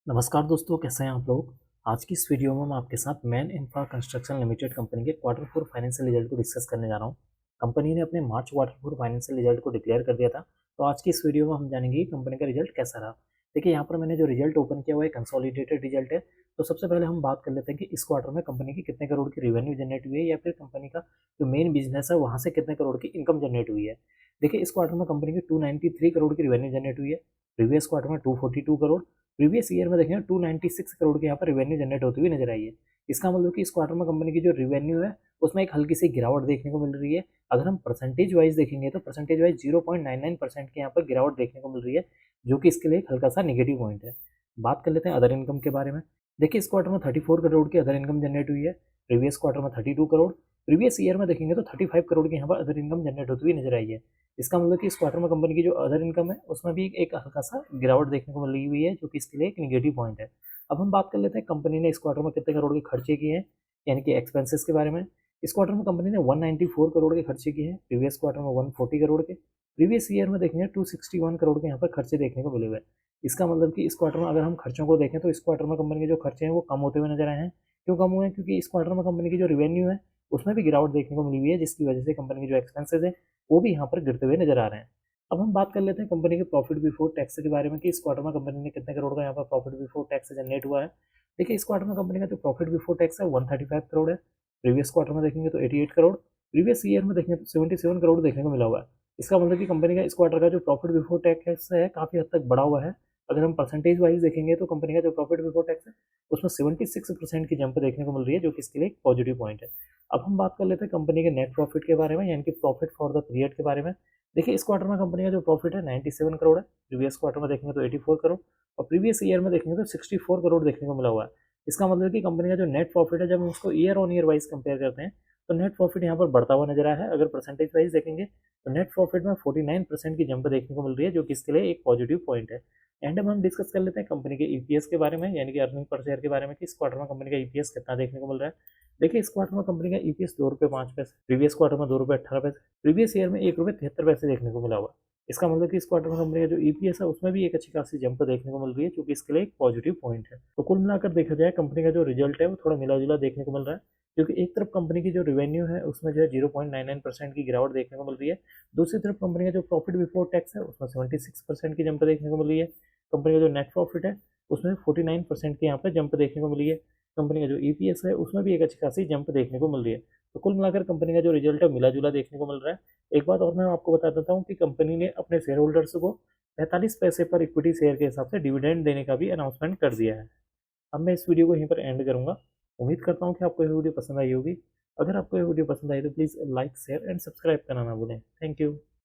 नमस्कार दोस्तों, कैसे हैं आप लोग। आज की इस वीडियो में मैं आपके साथ man infra construction limited company के क्वार्टर फोर फाइनेंशियल रिजल्ट को डिस्कस करने जा रहा हूं। कंपनी ने अपने मार्च क्वार्टर फोर फाइनेंशियल रिजल्ट को डिक्लेयर कर दिया था। तो आज की इस वीडियो में हम जानेंगे कि कंपनी का रिजल्ट कैसा रहा। देखिए, यहाँ पर मैंने जो रिजल्ट ओपन किया हुआ है कंसोलिडेटेड रिजल्ट है। तो सबसे पहले हम बात कर लेते हैं कि इस क्वार्टर में कंपनी की कितने करोड़ की रेवेन्यू जनरेट हुई है, या फिर कंपनी का जो मेन बिजनेस है वहाँ से कितने करोड़ की इनकम जनरेट हुई है। देखिए, इस क्वार्टर में कंपनी की 293 करोड़ की रेवेन्यू जनरेट हुई है। प्रीवियस क्वार्टर में 242 करोड़। प्रीवियस ईयर में देखें 296 करोड़ की यहाँ पर रेवेन्यू जनरेट होती हुई नजर आई है। इसका मतलब कि इस क्वार्टर में कंपनी की जो रेवेन्यू है उसमें एक हल्की सी गिरावट देखने को मिल रही है। अगर हम परसेंटेज वाइज देखेंगे तो परसेंटेज वाइज 0.99% की यहाँ पर गिरावट देखने को मिल रही है, जो कि इसके लिए एक हल्का सा निगेटिव पॉइंट है। बात कर लेते हैं अदर इनकम के बारे में। देखिए, इस क्वार्टर में 34 करोड़ की अदर इनकम जनरेट हुई है। प्रीवियस क्वार्टर में 32 करोड़। प्रीवियस ईयर में देखेंगे तो 35 करोड़ की यहाँ पर अदर इनकम जनरेट होती हुई नजर आई है। इसका मतलब कि इस क्वार्टर में कंपनी की जो अदर इनकम है उसमें भी एक हल्का सा गिरावट देखने को मिली हुई है, जो कि इसके लिए एक निगेटिव पॉइंट है। अब हम बात कर लेते हैं कंपनी ने इस क्वार्टर में कितने करोड़ के खर्चे किए हैं, यानी कि एक्सपेंसेस के बारे में। इस क्वार्टर में कंपनी ने 194 करोड़ के खर्चे किए हैं। प्रीवियस क्वार्टर में 140 करोड़ के। प्रीवियस ईयर में देखेंगे 261 करोड़ के यहाँ पर खर्चे देखने को मिले हुए हैं। इसका मतलब कि इस क्वार्टर में अगर हम खर्चों को देखें तो इस क्वार्टर में कंपनी के जो खर्चे हैं वो कम होते हुए नजर आए हैं। क्यों कम हुए हैं? क्योंकि इस क्वार्टर में कंपनी की जो रेवेन्यू है उसमें भी गिरावट देखने को मिली हुई है, जिसकी वजह से कंपनी के जो एक्सपेंसेस है वो भी यहाँ पर गिरते हुए नजर आ रहे हैं। अब हम बात कर लेते हैं कंपनी के प्रॉफिट बिफोर टैक्स के बारे में कि इस क्वार्टर में कंपनी ने कितने करोड़ का यहाँ पर प्रॉफिट बिफोर टैक्स जनरेट हुआ है। देखिए, इस क्वार्टर में कंपनी का जो प्रॉफिट बिफोर टैक्स है 135 करोड़ है। प्रीवियस क्वार्टर में देखेंगे तो 88 करोड़। प्रीवियस ईयर में देखेंगे तो 77 करोड़ देखने को मिला हुआ है। इसका मतलब कि कंपनी का इस क्वार्टर का जो प्रॉफिट बिफोर टैक्स है काफी हद तक बढ़ा हुआ है। अगर हम परसेंटेज वाइज देखेंगे तो कंपनी का जो प्रॉफिट बिफोर टैक्स है उसमें 76% की जंप देखने को मिल रही है, जो कि इसके लिए एक पॉजिटिव पॉइंट है। अब हम बात कर लेते हैं कंपनी के नेट प्रॉफिट के बारे में, यानी कि प्रॉफिट फॉर द पीरियड के बारे में। देखिए, इस क्वार्टर में कंपनी का जो प्रॉफिट है 97 करोड़ है। प्रीवियस क्वार्टर में देखेंगे तो 84 करोड़, और प्रीवियस ईयर में देखेंगे तो 64 करोड़ देखने को मिला हुआ है। इसका मतलब है कि कंपनी का जो नेट प्रॉफिट है, जब हम उसको year on year wise compare करते हैं तो नेट प्रॉफिट यहाँ पर बढ़ता हुआ नजर आया है। अगर परसेंटेज वाइज देखेंगे तो नेट प्रॉफिट में 49% की जंप देखने को मिल रही है, जो कि इसके लिए एक पॉजिटिव पॉइंट है। एंड में हम डिस्कस कर लेते हैं कंपनी के ईपीएस के बारे में, यानी कि अर्निंग पर शेयर के बारे में, कि इस क्वार्टर में कंपनी का ईपीएस कितना देखने को मिल रहा है। देखिए, इस क्वार्टर में कंपनी का ईपीएस 2 रुपये 5 पैसे। प्रीवियस क्वार्टर में 2 रुपये 18 पैसे। प्रीवियस ईयर में 1 रुपये 73 पैसे देखने को मिला हुआ। इसका मतलब कि इस क्वार्टर में कंपनी का जो ईपीएस है उसमें भी एक अच्छी खासी जंप देखने को मिल रही है, जो कि इसके लिए एक पॉजिटिव पॉइंट है। तो कुल मिलाकर देखा जाए कंपनी का जो रिजल्ट है वो थोड़ा मिला जुला देखने को मिल रहा है, क्योंकि एक तरफ कंपनी की जो रेवेन्यू है उसमें जो है 0.99% की गिरावट देखने को मिल रही है। दूसरी तरफ कंपनी का जो प्रॉफिट बिफोर टैक्स है उसमें 76% की जंप देखने को मिल रही है। कंपनी का जो नेट प्रॉफिट है उसमें 49% की यहाँ पर जंप देखने को मिली है। कंपनी का जो ईपीएस है उसमें भी एक अच्छी खासी जंप देखने को मिल रही है। तो कुल मिलाकर कंपनी का जो रिजल्ट है मिला जुला देखने को मिल रहा है। एक बात और मैं आपको बता देता हूँ कि कंपनी ने अपने शेयर होल्डर्स को 45 पैसे पर इक्विटी शेयर के हिसाब से डिविडेंड देने का भी अनाउंसमेंट कर दिया है। अब मैं इस वीडियो को यहीं पर एंड करूंगा। उम्मीद करता हूँ कि आपको ये वीडियो पसंद आई होगी। अगर आपको ये वीडियो पसंद आई तो please like share and subscribe करना ना भूलें। Thank you.